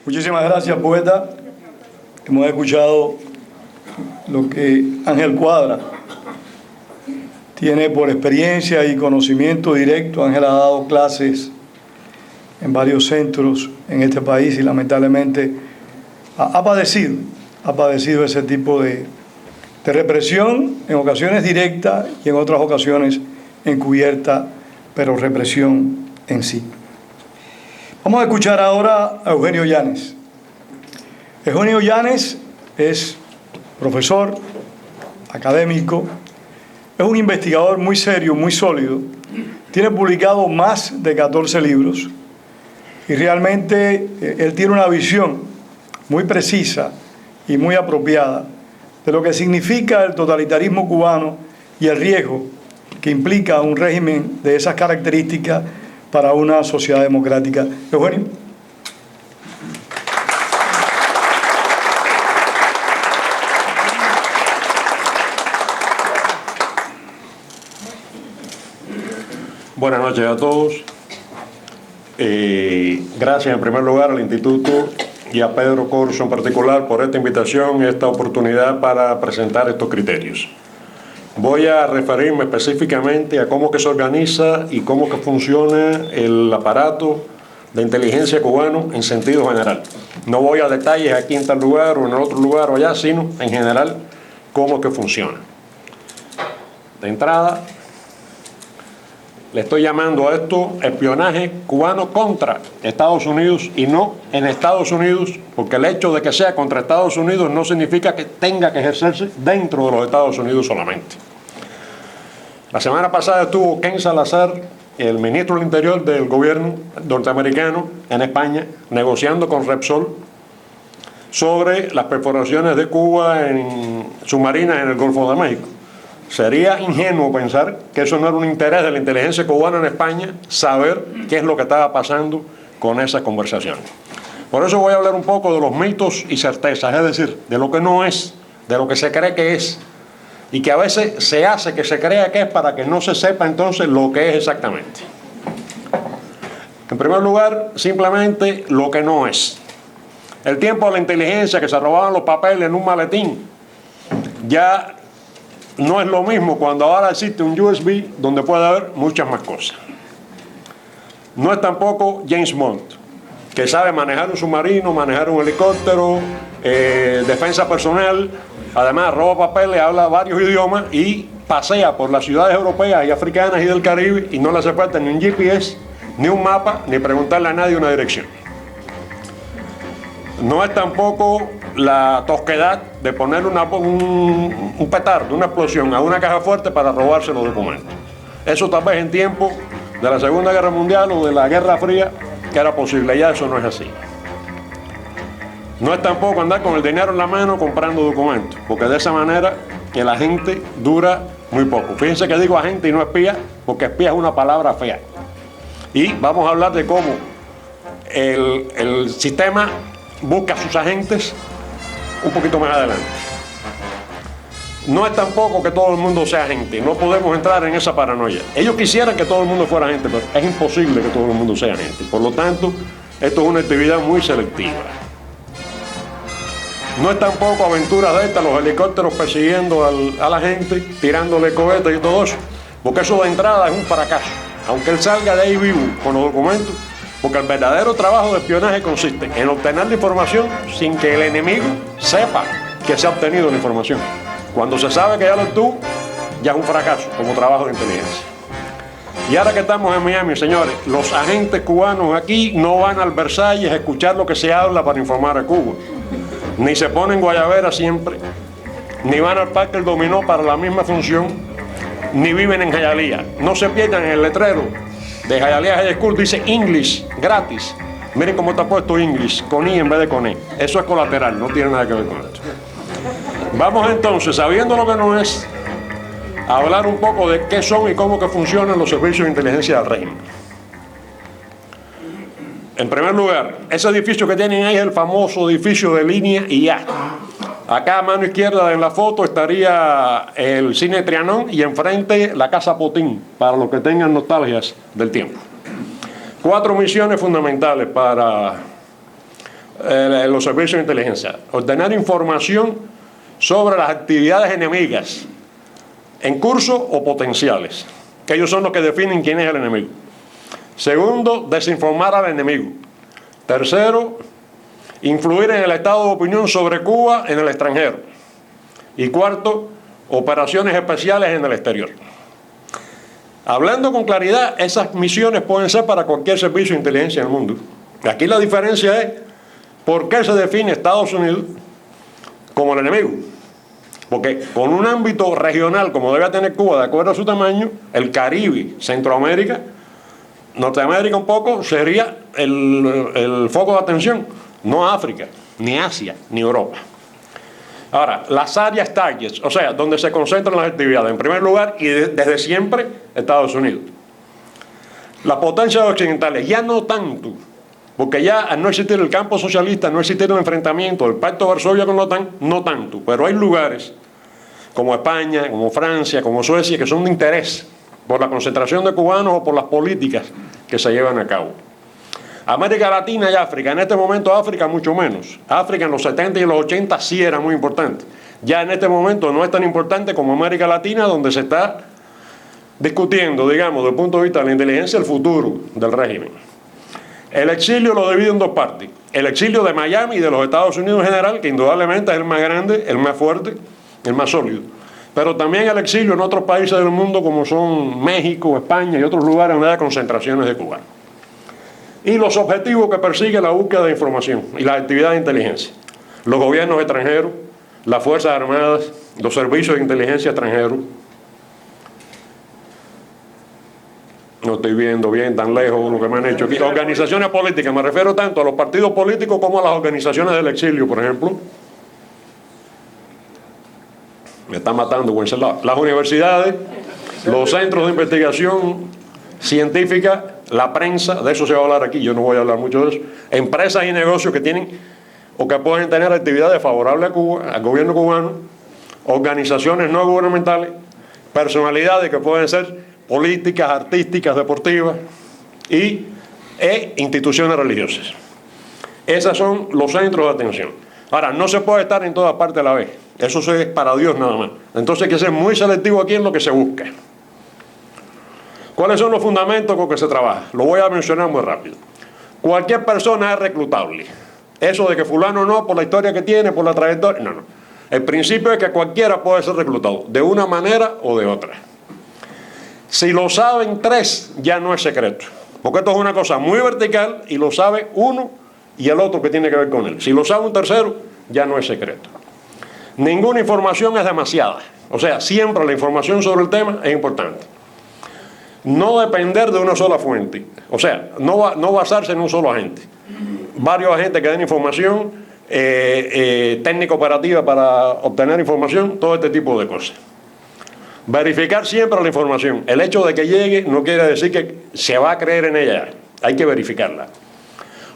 Muchísimas gracias, poeta. Hemos escuchado lo que Ángel Cuadra tiene por experiencia y conocimiento directo. Ángel ha dado clases en varios centros en este país y lamentablemente ha padecido ese tipo de represión, en ocasiones directa y en otras ocasiones encubierta, pero represión en sí. Vamos a escuchar ahora a Eugenio Llanes. Eugenio Llanes es profesor, académico, es un investigador muy serio, muy sólido. Tiene publicado más de 14 libros y realmente él tiene una visión muy precisa y muy apropiada de lo que significa el totalitarismo cubano y el riesgo que implica un régimen de esas características para una sociedad democrática. Eugenio. Buenas noches a todos. Gracias en primer lugar al Instituto y a Pedro Corso en particular por esta invitación y esta oportunidad para presentar estos criterios. Voy a referirme específicamente a cómo que se organiza y cómo que funciona el aparato de inteligencia cubano en sentido general. No voy a detalles aquí en tal lugar o en otro lugar o allá, sino en general cómo que funciona. De entrada, le estoy llamando a esto espionaje cubano contra Estados Unidos y no en Estados Unidos, porque el hecho de que sea contra Estados Unidos no significa que tenga que ejercerse dentro de los Estados Unidos solamente. La semana pasada estuvo Ken Salazar, el ministro del Interior del gobierno norteamericano en España, negociando con Repsol sobre las perforaciones de Cuba en submarinas en el Golfo de México. Sería ingenuo pensar que eso no era un interés de la inteligencia cubana en España, saber qué es lo que estaba pasando con esas conversaciones. Por eso voy a hablar un poco de los mitos y certezas, es decir, de lo que no es, de lo que se cree que es, y que a veces se hace que se crea que es para que no se sepa entonces lo que es exactamente. En primer lugar, simplemente lo que no es. El tiempo de la inteligencia, que se robaban los papeles en un maletín, ya no es lo mismo cuando ahora existe un USB donde puede haber muchas más cosas. No es tampoco James Bond, que sabe manejar un submarino, manejar un helicóptero, defensa personal, además roba papeles, habla varios idiomas y pasea por las ciudades europeas y africanas y del Caribe y no le hace falta ni un GPS, ni un mapa, ni preguntarle a nadie una dirección. No es tampoco la tosquedad de poner un petardo, una explosión a una caja fuerte para robarse los documentos. Eso tal vez en tiempo de la Segunda Guerra Mundial o de la Guerra Fría que era posible, ya eso no es así. No es tampoco andar con el dinero en la mano comprando documentos, porque de esa manera el agente dura muy poco. Fíjense que digo agente y no espía, porque espía es una palabra fea. Y vamos a hablar de cómo el sistema busca a sus agentes un poquito más adelante. No es tampoco que todo el mundo sea agente, no podemos entrar en esa paranoia. Ellos quisieran que todo el mundo fuera agente, pero es imposible que todo el mundo sea agente. Por lo tanto, esto es una actividad muy selectiva. No es tampoco aventuras de estas, los helicópteros persiguiendo a la gente, tirándole cohetes y todo eso, porque eso de entrada es un fracaso. Aunque él salga de ahí vivo con los documentos, porque el verdadero trabajo de espionaje consiste en obtener la información sin que el enemigo sepa que se ha obtenido la información. Cuando se sabe que ya lo obtuvo, ya es un fracaso como trabajo de inteligencia. Y ahora que estamos en Miami, señores, los agentes cubanos aquí no van al Versalles a escuchar lo que se habla para informar a Cuba. Ni se ponen guayabera siempre, ni van al Parque del Dominó para la misma función, ni viven en Hialeah. No se pierdan en el letrero de Hialeah High School, dice English, gratis. Miren cómo está puesto English, con I en vez de con E. Eso es colateral, no tiene nada que ver con esto. Vamos entonces, sabiendo lo que no es, a hablar un poco de qué son y cómo que funcionan los servicios de inteligencia del régimen. En primer lugar, ese edificio que tienen ahí es el famoso edificio de línea IA. Acá a mano izquierda en la foto estaría el Cine Trianón y enfrente la Casa Potín, para los que tengan nostalgias del tiempo. 4 misiones fundamentales para los servicios de inteligencia, obtener información sobre las actividades enemigas en curso o potenciales, que ellos son los que definen quién es el enemigo. Segundo, desinformar al enemigo. Tercero, influir en el estado de opinión sobre Cuba en el extranjero. Y cuarto, operaciones especiales en el exterior. Hablando con claridad, esas misiones pueden ser para cualquier servicio de inteligencia en el mundo. Aquí la diferencia es por qué se define Estados Unidos como el enemigo. Porque con un ámbito regional como debe tener Cuba, de acuerdo a su tamaño, el Caribe, Centroamérica, Norteamérica un poco, sería el foco de atención, no África, ni Asia, ni Europa. Ahora, las áreas targets, o sea, donde se concentran las actividades, en primer lugar, y desde siempre, Estados Unidos. Las potencias occidentales, ya no tanto, porque ya al no existir el campo socialista, no existir el enfrentamiento del Pacto de Varsovia con la OTAN, no tanto, pero hay lugares como España, como Francia, como Suecia, que son de interés por la concentración de cubanos o por las políticas que se llevan a cabo. América Latina y África, en este momento África mucho menos. África en los 70 y los 80 sí era muy importante. Ya en este momento no es tan importante como América Latina, donde se está discutiendo, digamos, desde el punto de vista de la inteligencia, el futuro del régimen. El exilio lo divide en dos partes. El exilio de Miami y de los Estados Unidos en general, que indudablemente es el más grande, el más fuerte, el más sólido. Pero también el exilio en otros países del mundo como son México, España y otros lugares donde hay concentraciones de cubanos. Y los objetivos que persigue la búsqueda de información y la actividad de inteligencia. Los gobiernos extranjeros, las Fuerzas Armadas, los servicios de inteligencia extranjeros. No estoy viendo bien tan lejos lo que me han hecho aquí. Organizaciones políticas, me refiero tanto a los partidos políticos como a las organizaciones del exilio, por ejemplo. Me está matando Wenceslao. Las universidades, los centros de investigación científica, la prensa, de eso se va a hablar aquí, yo no voy a hablar mucho de eso. Empresas y negocios que tienen o que pueden tener actividades favorables a Cuba, al gobierno cubano, organizaciones no gubernamentales, personalidades que pueden ser políticas, artísticas, deportivas e instituciones religiosas. Esos son los centros de atención. Ahora, no se puede estar en todas partes a la vez. Eso es para Dios nada más. Entonces hay que ser muy selectivo aquí en lo que se busca. ¿Cuáles son los fundamentos con que se trabaja? Lo voy a mencionar muy rápido. Cualquier persona es reclutable. Eso de que fulano no, por la historia que tiene, por la trayectoria, no. El principio es que cualquiera puede ser reclutado, de una manera o de otra. Si lo saben tres, ya no es secreto. Porque esto es una cosa muy vertical y lo sabe uno y el otro que tiene que ver con él. Si lo sabe un tercero, ya no es secreto. Ninguna información es demasiada. O sea, siempre la información sobre el tema es importante. No depender de una sola fuente. O sea, no basarse en un solo agente. Varios agentes que den información, técnica operativa para obtener información, todo este tipo de cosas. Verificar siempre la información. El hecho de que llegue no quiere decir que se va a creer en ella. Hay que verificarla.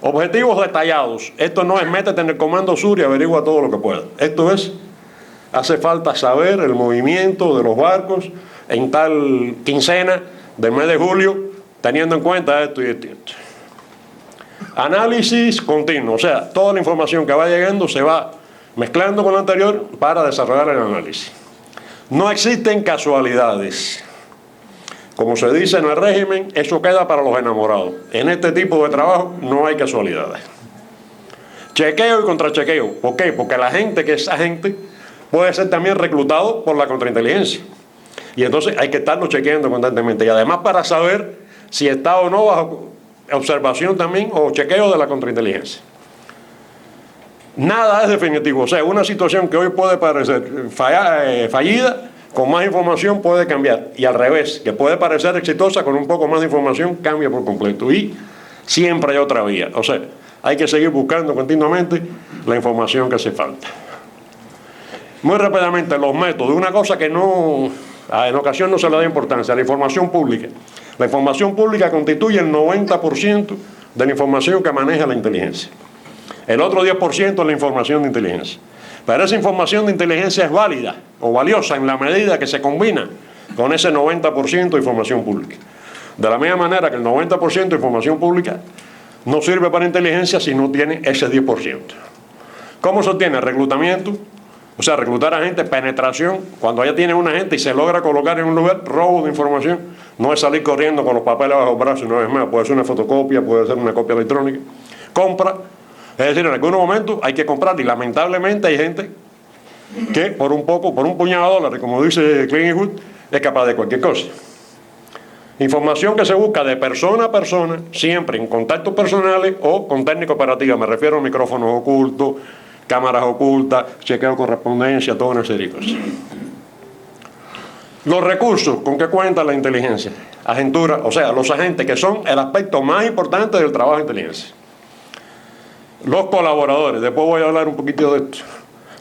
Objetivos detallados. Esto no es métete en el comando sur y averigua todo lo que pueda. Esto es, hace falta saber el movimiento de los barcos en tal quincena del mes de julio, teniendo en cuenta esto y esto. Análisis continuo. O sea, toda la información que va llegando se va mezclando con la anterior para desarrollar el análisis. No existen casualidades. Como se dice en el régimen, eso queda para los enamorados. En este tipo de trabajo no hay casualidades. Chequeo y contrachequeo. ¿Por qué? Porque la gente que es agente puede ser también reclutado por la contrainteligencia. Y entonces hay que estarlo chequeando constantemente. Y además para saber si está o no bajo observación también o chequeo de la contrainteligencia. Nada es definitivo. O sea, una situación que hoy puede parecer fallida, con más información puede cambiar. Y al revés, que puede parecer exitosa, con un poco más de información cambia por completo. Y siempre hay otra vía. O sea, hay que seguir buscando continuamente la información que hace falta. Muy rápidamente, los métodos. Una cosa que no, en ocasión no se le da importancia, la información pública. La información pública constituye el 90% de la información que maneja la inteligencia. El otro 10% es la información de inteligencia. Pero esa información de inteligencia es válida o valiosa en la medida que se combina con ese 90% de información pública. De la misma manera que el 90% de información pública no sirve para inteligencia si no tiene ese 10%. ¿Cómo se obtiene? Reclutamiento, o sea, reclutar a gente, penetración, cuando ya tiene una gente y se logra colocar en un lugar, robo de información, no es salir corriendo con los papeles bajo el brazo, una vez más, puede ser una fotocopia, puede ser una copia electrónica, compra, es decir, en algunos momentos hay que comprar y lamentablemente hay gente que por un puñado de dólares, como dice Clint Eastwood, es capaz de cualquier cosa. Información que se busca de persona a persona, siempre en contactos personales o con técnica operativa. Me refiero a micrófonos ocultos, cámaras ocultas, chequeo de correspondencia, toda una serie de cosas. Los recursos con que cuenta la inteligencia, agentura, o sea, los agentes, que son el aspecto más importante del trabajo de inteligencia. Los colaboradores, después voy a hablar un poquito de esto.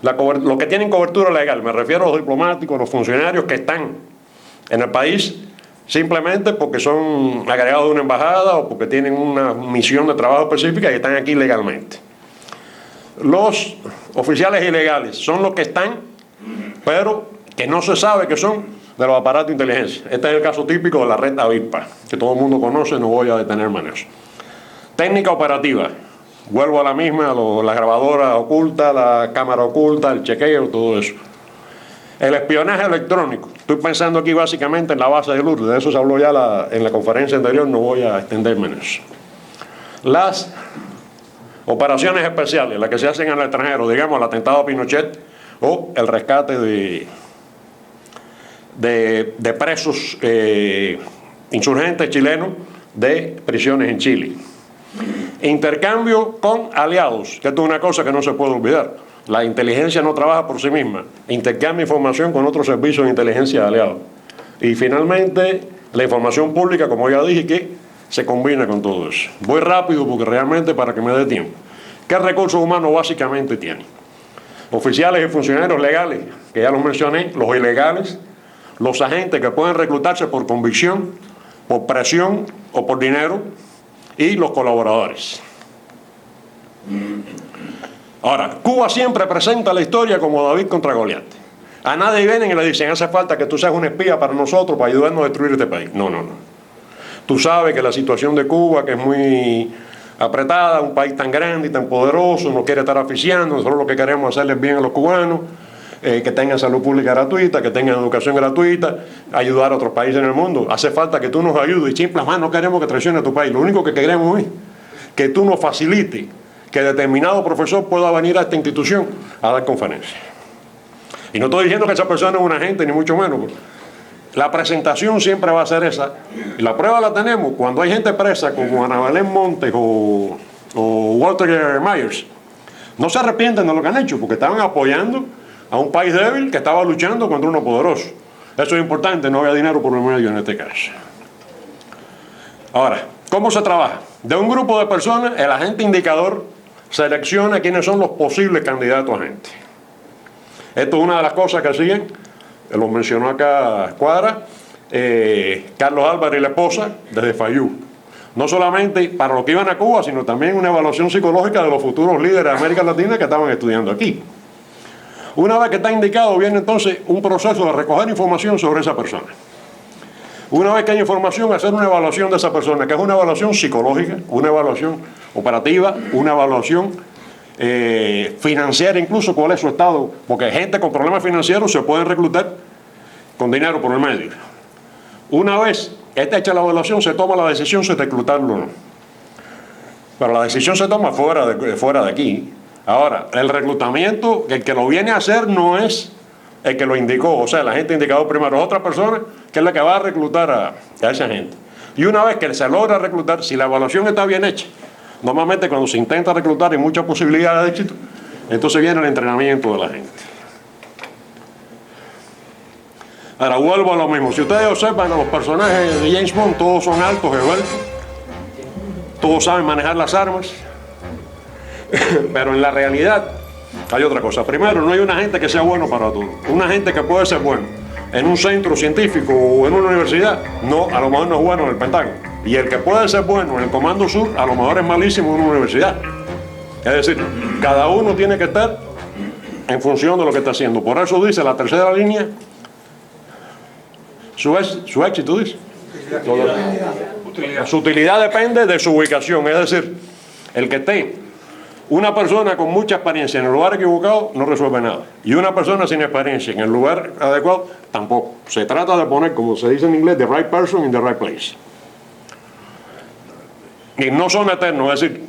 Los que tienen cobertura legal, me refiero a los diplomáticos, los funcionarios que están en el país simplemente porque son agregados de una embajada o porque tienen una misión de trabajo específica y están aquí legalmente. Los oficiales ilegales son los que están, pero que no se sabe que son de los aparatos de inteligencia. Este es el caso típico de la red Avispa, que todo el mundo conoce, no voy a detenerme en eso. Técnica operativa, vuelvo a la misma, la grabadora oculta, la cámara oculta, el chequeo, todo eso. El espionaje electrónico. Estoy pensando aquí básicamente en la base de Lourdes, de eso se habló ya en la conferencia anterior, no voy a extenderme en eso. Las operaciones especiales, las que se hacen en el extranjero, digamos el atentado a Pinochet o el rescate de presos insurgentes chilenos de prisiones en Chile. Intercambio con aliados, que esto es una cosa que no se puede olvidar. La inteligencia no trabaja por sí misma, intercambia información con otros servicios de inteligencia aliados. Y finalmente, la información pública, como ya dije, que se combina con todo eso. Voy rápido porque realmente para que me dé tiempo. ¿Qué recursos humanos básicamente tiene? Oficiales y funcionarios legales, que ya los mencioné, los ilegales, los agentes que pueden reclutarse por convicción, por presión o por dinero, y los colaboradores. Ahora, Cuba siempre presenta la historia como David contra Goliat. A nadie vienen y le dicen, hace falta que tú seas un espía para nosotros, para ayudarnos a destruir este país. No. Tú sabes que la situación de Cuba, que es muy apretada, un país tan grande y tan poderoso, no quiere estar asfixiando, nosotros lo que queremos es hacerles bien a los cubanos, que tengan salud pública gratuita, que tengan educación gratuita, ayudar a otros países en el mundo. Hace falta que tú nos ayudes y simplemente no queremos que traicione a tu país. Lo único que queremos es que tú nos facilites que determinado profesor pueda venir a esta institución a dar conferencias. Y no estoy diciendo que esa persona es un agente, ni mucho menos. La presentación siempre va a ser esa. Y la prueba la tenemos cuando hay gente presa como Ana Belén Montes o Walter Myers. No se arrepienten de lo que han hecho porque estaban apoyando a un país débil que estaba luchando contra uno poderoso. Eso es importante, no había dinero por el medio en este caso. Ahora, ¿cómo se trabaja? De un grupo de personas, el agente indicador selecciona quiénes son los posibles candidatos a agentes. Esto es una de las cosas que hacían, lo mencionó acá Cuadra, Carlos Álvarez y la esposa, desde Fayú. No solamente para los que iban a Cuba, sino también una evaluación psicológica de los futuros líderes de América Latina que estaban estudiando aquí. Una vez que está indicado, viene entonces un proceso de recoger información sobre esa persona. Una vez que hay información, hacer una evaluación de esa persona, que es una evaluación psicológica, una evaluación operativa, una evaluación financiera, incluso cuál es su estado, porque gente con problemas financieros se pueden reclutar con dinero por el medio. Una vez está hecha la evaluación, se toma la decisión si reclutarlo o no. Pero la decisión se toma fuera de aquí. Ahora, el reclutamiento, el que lo viene a hacer no es el que lo indicó, o sea, la gente indicado primero, es otra persona que es la que va a reclutar a esa gente. Y una vez que se logra reclutar, si la evaluación está bien hecha, normalmente cuando se intenta reclutar hay muchas posibilidades de éxito, entonces viene el entrenamiento de la gente. Ahora vuelvo a lo mismo, si ustedes observan a los personajes de James Bond, todos son altos, esbeltos, todos saben manejar las armas, pero en la realidad hay otra cosa. Primero, no hay un agente que sea bueno para todo. Un agente que puede ser bueno en un centro científico o en una universidad, no, a lo mejor no es bueno en el Pentágono. Y el que puede ser bueno en el Comando Sur, a lo mejor es malísimo en una universidad. Es decir, cada uno tiene que estar en función de lo que está haciendo. Por eso dice la tercera línea, su éxito dice. Su utilidad depende de su ubicación, es decir, el que esté una persona con mucha experiencia en el lugar equivocado no resuelve nada. Y una persona sin experiencia en el lugar adecuado tampoco. Se trata de poner, como se dice en inglés, the right person in the right place. Y no son eternos, es decir,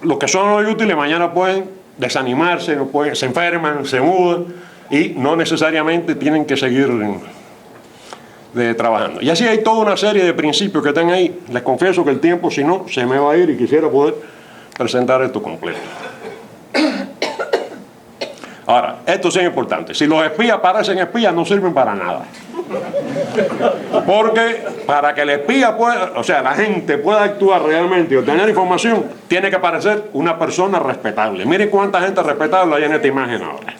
los que son hoy útiles mañana pueden desanimarse, se enferman, se mudan y no necesariamente tienen que seguir trabajando. Y así hay toda una serie de principios que están ahí. Les confieso que el tiempo, si no, se me va a ir y quisiera poder presentar esto completo. Ahora, esto sí es importante. Si los espías parecen espías, no sirven para nada. Porque para que el espía pueda, o sea, la gente pueda actuar realmente y obtener información, tiene que parecer una persona respetable. Miren cuánta gente respetable hay en esta imagen ahora.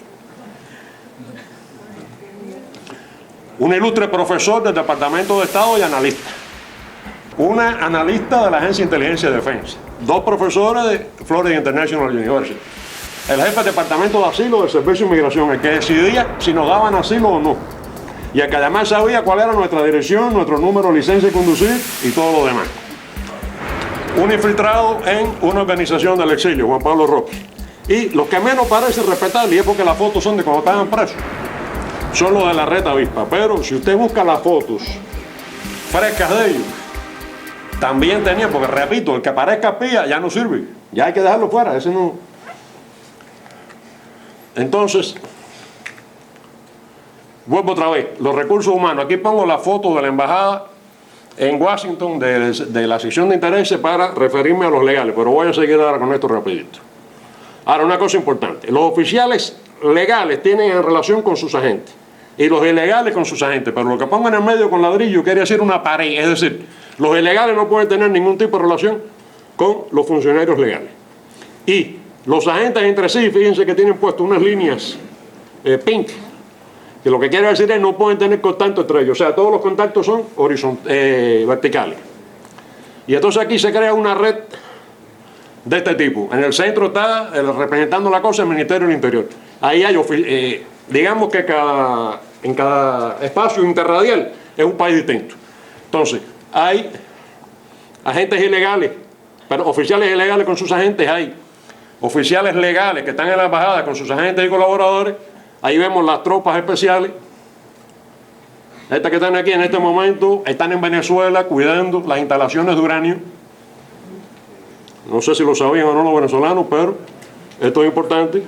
Un ilustre profesor del Departamento de Estado y analista. Una analista de la Agencia de Inteligencia y Defensa. 2 profesores de Florida International University. El jefe del Departamento de Asilo del Servicio de Inmigración, el que decidía si nos daban asilo o no. Y el que además sabía cuál era nuestra dirección, nuestro número de licencia de conducir y todo lo demás. Un infiltrado en una organización del exilio, Juan Pablo Roque. Y los que menos parecen respetarle, y es porque las fotos son de cuando estaban presos, son los de la Red Avispa. Pero si usted busca las fotos frescas de ellos, también tenían, porque repito, el que parezca espía ya no sirve, ya hay que dejarlo fuera, ese no. Entonces, vuelvo otra vez, los recursos humanos. Aquí pongo la foto de la embajada en Washington de la sección de intereses para referirme a los legales, pero voy a seguir ahora con esto rapidito. Ahora, una cosa importante, los oficiales legales tienen en relación con sus agentes y los ilegales con sus agentes, pero lo que pongan en medio con ladrillo quiere decir una pared, es decir, los ilegales no pueden tener ningún tipo de relación con los funcionarios legales. Y los agentes entre sí, fíjense que tienen puesto unas líneas pink, que lo que quiere decir es no pueden tener contacto entre ellos, o sea, todos los contactos son verticales. Y entonces aquí se crea una red de este tipo. En el centro está representando la cosa el Ministerio del Interior. Ahí hay, digamos que en cada espacio interradial es un país distinto. Entonces, hay agentes ilegales, pero oficiales ilegales con sus agentes, hay oficiales legales que están en la embajada con sus agentes y colaboradores. Ahí vemos las tropas especiales. Estas que están aquí en este momento están en Venezuela cuidando las instalaciones de uranio. No sé si lo sabían o no los venezolanos, pero esto es importante.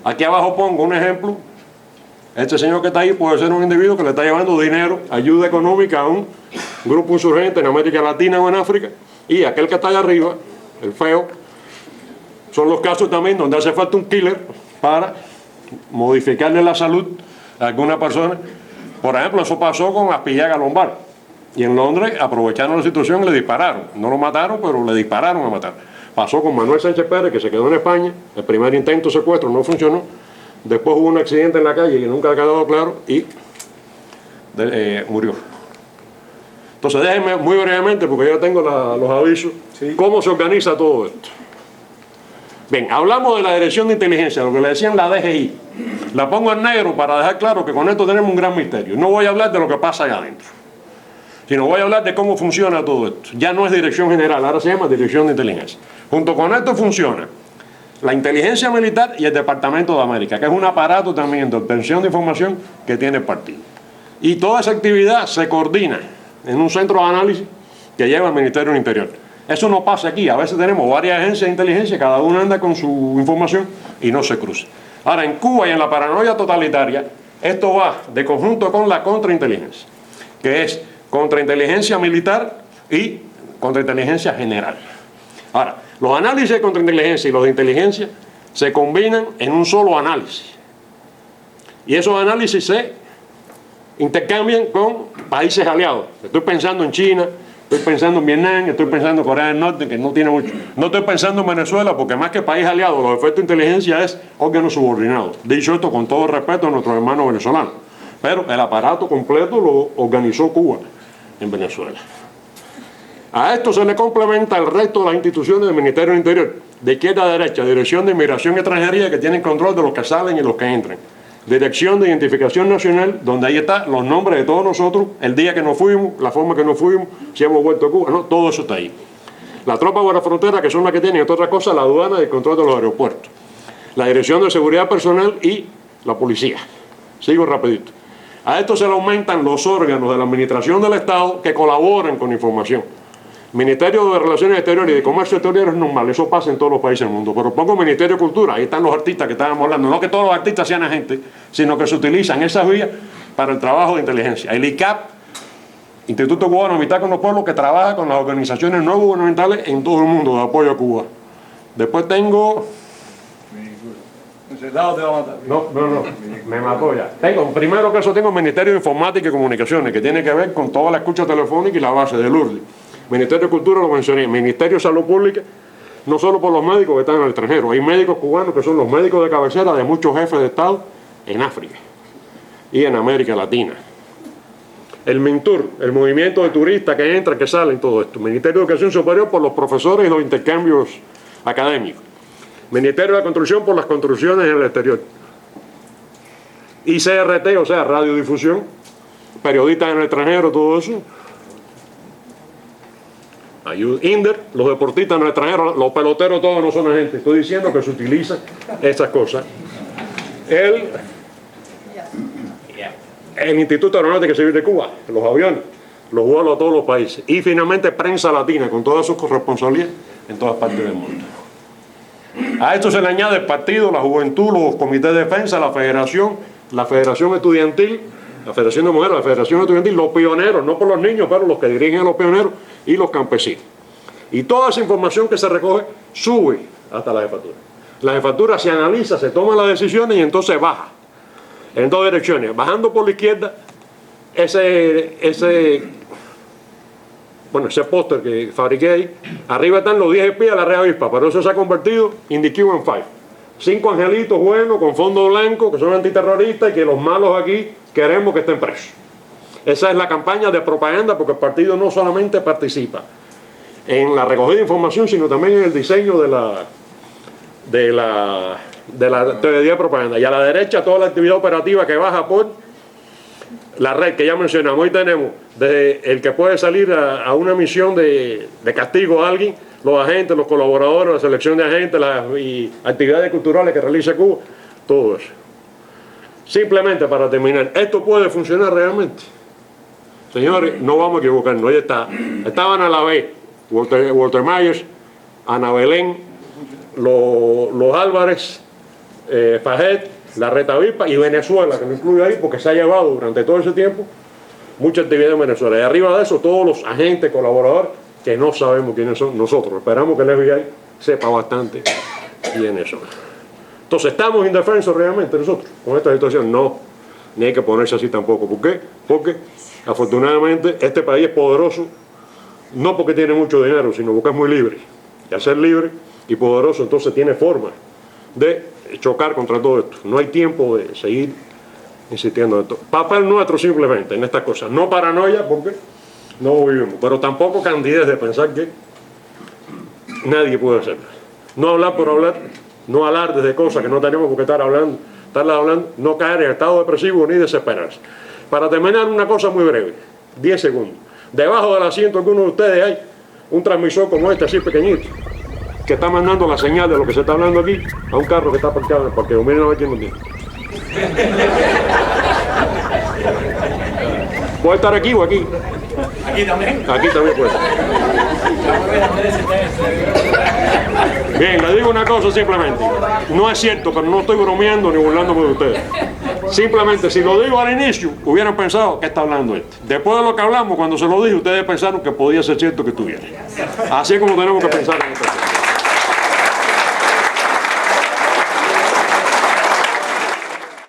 Aquí abajo pongo un ejemplo. Este señor que está ahí puede ser un individuo que le está llevando dinero, ayuda económica a un grupo insurgente en América Latina o en África. Y aquel que está allá arriba, el feo, son los casos también donde hace falta un killer para modificarle la salud a alguna persona. Por ejemplo, eso pasó con Aspillaga Lombard. Y en Londres aprovecharon la situación y le dispararon. No lo mataron, pero le dispararon a matar. Pasó con Manuel Sánchez Pérez, que se quedó en España. El primer intento de secuestro no funcionó. Después hubo un accidente en la calle y nunca ha quedado claro y murió. Entonces déjenme muy brevemente, porque ya tengo los avisos, sí, cómo se organiza todo esto. Bien, hablamos de la Dirección de Inteligencia, lo que le decían la DGI. La pongo en negro para dejar claro que con esto tenemos un gran misterio. No voy a hablar de lo que pasa allá adentro, sino voy a hablar de cómo funciona todo esto. Ya no es Dirección General, ahora se llama Dirección de Inteligencia. Junto con esto funciona la inteligencia militar y el Departamento de América, que es un aparato también de obtención de información que tiene el partido. Y toda esa actividad se coordina en un centro de análisis que lleva el Ministerio del Interior. Eso no pasa aquí, a veces tenemos varias agencias de inteligencia, cada una anda con su información y no se cruza. Ahora, en Cuba y en la paranoia totalitaria, esto va de conjunto con la contrainteligencia, que es contrainteligencia militar y contrainteligencia general. Ahora, los análisis de contrainteligencia y los de inteligencia se combinan en un solo análisis. Y esos análisis se intercambian con países aliados. Estoy pensando en China, estoy pensando en Vietnam, estoy pensando en Corea del Norte, que no tiene mucho. No estoy pensando en Venezuela, porque más que país aliado, los efectos de inteligencia es órgano subordinado. Dicho esto con todo respeto a nuestros hermanos venezolanos. Pero el aparato completo lo organizó Cuba en Venezuela. A esto se le complementa el resto de las instituciones del Ministerio del Interior, de izquierda a derecha, Dirección de Inmigración y Extranjería, que tienen control de los que salen y los que entran. Dirección de Identificación Nacional, donde ahí están los nombres de todos nosotros, el día que nos fuimos, la forma que nos fuimos, si hemos vuelto a Cuba, no, todo eso está ahí. La tropa de la frontera, que son las que tienen, entre otras cosas, la aduana y el control de los aeropuertos. La Dirección de Seguridad Personal y la policía. Sigo rapidito. A esto se le aumentan los órganos de la administración del Estado que colaboran con información. Ministerio de Relaciones Exteriores y de Comercio Exterior es normal, eso pasa en todos los países del mundo. Pero pongo Ministerio de Cultura, ahí están los artistas que estábamos hablando. No que todos los artistas sean agentes, sino que se utilizan esas vías para el trabajo de inteligencia. El ICAP, Instituto Cubano de Amistad con los Pueblos, que trabaja con las organizaciones no gubernamentales en todo el mundo de apoyo a Cuba. Después tengo... No, me mató ya. Primero que eso tengo el Ministerio de Informática y Comunicaciones, que tiene que ver con toda la escucha telefónica y la base de Lourdes. Ministerio de Cultura lo mencioné. Ministerio de Salud Pública, no solo por los médicos que están en el extranjero, hay médicos cubanos que son los médicos de cabecera de muchos jefes de Estado en África y en América Latina. El MINTUR, el movimiento de turistas que entran, que salen, todo esto. Ministerio de Educación Superior por los profesores y los intercambios académicos. Ministerio de la Construcción por las construcciones en el exterior. ICRT, o sea, radiodifusión, periodistas en el extranjero, todo eso. INDER, los deportistas en el extranjero, los peloteros todos no son agentes. Estoy diciendo que se utilizan esas cosas. El Instituto Aeronáutico Civil de Cuba, los aviones, los vuelos a todos los países. Y finalmente Prensa Latina, con toda su corresponsabilidad en todas partes del mundo. A esto se le añade el partido, la juventud, los comités de defensa, la federación estudiantil, la federación de mujeres, la federación estudiantil, los pioneros, no por los niños, pero los que dirigen a los pioneros, y los campesinos. Y toda esa información que se recoge sube hasta la jefatura. La jefatura se analiza, se toman las decisiones y entonces baja en dos direcciones. Bajando por la izquierda, ese póster que fabriqué ahí, arriba están los 10 espías de la Red Avispa, pero eso se ha convertido en the Cuban Five. 5 angelitos buenos con fondo blanco que son antiterroristas y que los malos aquí queremos que estén presos. Esa es la campaña de propaganda, porque el partido no solamente participa en la recogida de información, sino también en el diseño de la teoría de propaganda. Y a la derecha toda la actividad operativa que baja por la red que ya mencionamos. Hoy tenemos desde el que puede salir a una misión de castigo a alguien, los agentes, los colaboradores, la selección de agentes y actividades culturales que realiza Cuba, todo eso. Simplemente para terminar, ¿esto puede funcionar realmente? Señores, no vamos a equivocarnos. Ahí estaban a la vez Walter Myers, Ana Belén, los Álvarez, Fajet, la Red Avispa y Venezuela, que no incluye ahí porque se ha llevado durante todo ese tiempo mucha actividad en Venezuela. Y arriba de eso todos los agentes, colaboradores, que no sabemos quiénes son nosotros. Esperamos que el FBI sepa bastante bien eso. Entonces, ¿estamos indefensos realmente nosotros con esta situación? No, ni hay que ponerse así tampoco. ¿Por qué? Porque afortunadamente este país es poderoso, no porque tiene mucho dinero, sino porque es muy libre. Y al ser libre y poderoso, entonces tiene forma de chocar contra todo esto. No hay tiempo de seguir insistiendo en esto. Papel nuestro simplemente en estas cosas. No paranoia, porque no vivimos, pero tampoco candidez de pensar que nadie puede hacerlo. No hablar por hablar, no alardes de cosas que no tenemos por qué estarlas hablando, no caer en estado depresivo ni desesperarse. Para terminar, una cosa muy breve, 10 segundos. Debajo del asiento de alguno de ustedes hay un transmisor como este, así pequeñito, que está mandando la señal de lo que se está hablando aquí a un carro que está parqueado en el parqueo. Miren a ver quién lo tiene. ¿Puede estar aquí o aquí? Aquí también. Aquí también puede estar. Bien, le digo una cosa simplemente. No es cierto, pero no estoy bromeando ni burlándome de ustedes. Simplemente, si lo digo al inicio, hubieran pensado que está hablando este. Después de lo que hablamos, cuando se lo dije, ustedes pensaron que podía ser cierto que estuviera. Así es como tenemos que pensar en esto.